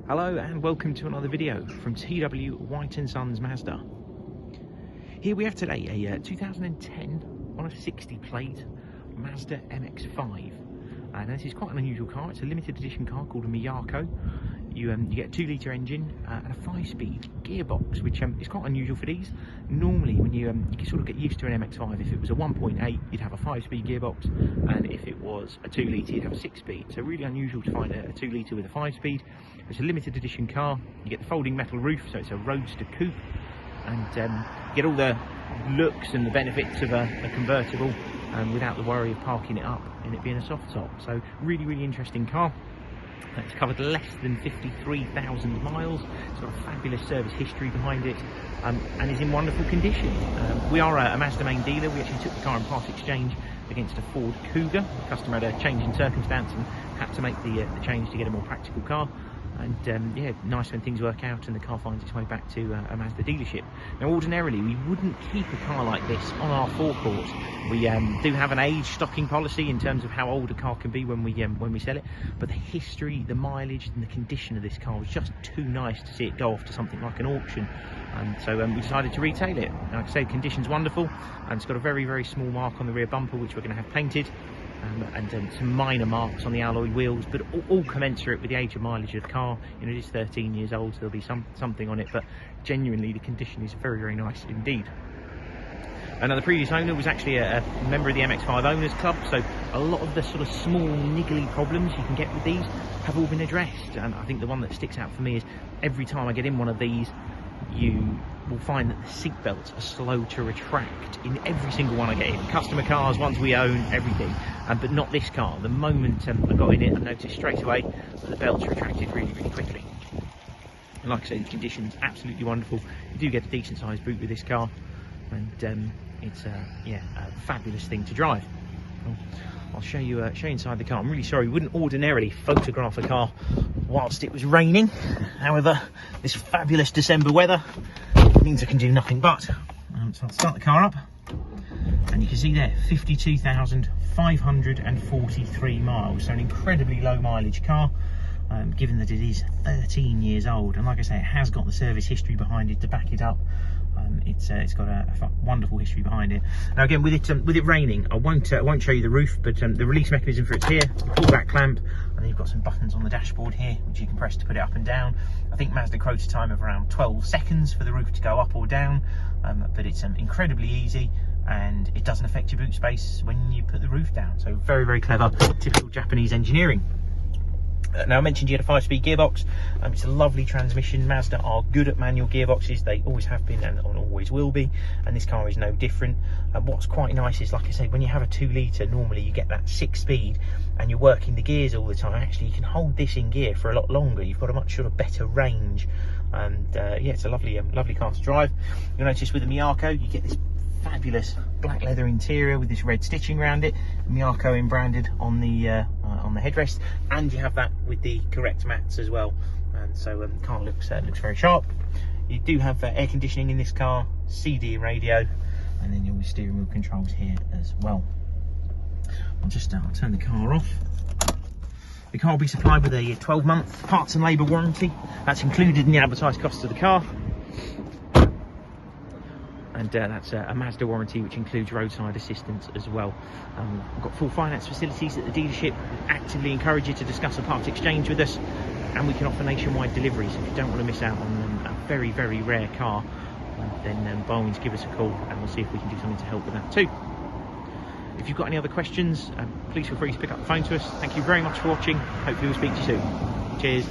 Hello and welcome to another video from TW White & Sons Mazda. Here we have today a 2010 on a 60 plate Mazda MX-5. And this is quite an unusual car. It's a limited edition car called a Miyako. You get a 2-litre engine and a 5-speed gearbox, which is quite unusual for these. Normally, when you can sort of get used to an MX-5, if it was a 1.8, you'd have a 5-speed gearbox, and if it was a 2-litre, you'd have a 6-speed. So really unusual to find a 2-litre with a 5-speed. It's a limited edition car. You get the folding metal roof, so it's a Roadster Coupe, and you get all the looks and the benefits of a convertible without the worry of parking it up and it being a soft top. So really interesting car. It's covered less than 53,000 miles. It's got a fabulous service history behind it, and is in wonderful condition. We are a Mazda main dealer. We actually took the car in part exchange against a Ford Cougar. The customer had a change in circumstance and had to make the change to get a more practical car. And yeah, nice when things work out and the car finds its way back to a Mazda dealership. Now, ordinarily we wouldn't keep a car like this on our forecourt. We do have an age stocking policy in terms of how old a car can be when we sell it, but the history, the mileage and the condition of this car was just too nice to see it go off to something like an auction. And so we decided to retail it. Like I said, condition's wonderful, and it's got a very small mark on the rear bumper which we're going to have painted. And some minor marks on the alloy wheels, but all commensurate with the age of mileage of the car. You know, it is 13 years old, so there'll be something on it, but genuinely the condition is very nice indeed. And the previous owner was actually a member of the MX-5 Owners Club, so a lot of the sort of small niggly problems you can get with these have all been addressed. And I think the one that sticks out for me is every time I get in one of these, you will find that the seat belts are slow to retract in every single one I get in. Customer cars, ones we own, everything, but not this car. The moment I got in it, I noticed straight away that the belts retracted really quickly. And like I said, the condition's absolutely wonderful. You do get a decent sized boot with this car, and it's yeah, a fabulous thing to drive. I'll show you inside the car. I'm really sorry, we wouldn't ordinarily photograph a car whilst it was raining. However, this fabulous December weather means I can do nothing but. So I'll start the car up, and you can see there 52,543 miles. So an incredibly low mileage car, given that it is 13 years old. And like I say, it has got the service history behind it to back it up. It's got a wonderful history behind it. Now again, with it raining, I won't show you the roof, but the release mechanism for it's here. You pull back clamp, and then you've got some buttons on the dashboard here which you can press to put it up and down. I think Mazda quotes a time of around 12 seconds for the roof to go up or down, but it's incredibly easy, and it doesn't affect your boot space when you put the roof down. So very clever, typical Japanese engineering. Now, I mentioned you had a 5-speed gearbox. It's a lovely transmission. Mazda are good at manual gearboxes. They always have been and always will be, and this car is no different. What's quite nice is, like I say, when you have a 2-litre, normally you get that 6-speed and you're working the gears all the time. Actually, you can hold this in gear for a lot longer. You've got a much sort of better range, and yeah, it's a lovely car to drive. You'll notice with the Miyako, you get this fabulous black leather interior with this red stitching around it, Miyako branded on the headrest, and you have that with the correct mats as well. And so the car looks very sharp. You do have air conditioning in this car, CD radio, and then your steering wheel controls here as well. I'll turn the car off. The car will be supplied with a 12-month parts and labour warranty. That's included in the advertised cost of the car. And that's a Mazda warranty which includes roadside assistance as well. We've got full finance facilities at the dealership. We actively encourage you to discuss a part exchange with us, and we can offer nationwide deliveries. If you don't want to miss out on a very rare car, then by all means give us a call and we'll see if we can do something to help with that too. If you've got any other questions, please feel free to pick up the phone to us. Thank you very much for watching. Hopefully we'll speak to you soon. Cheers.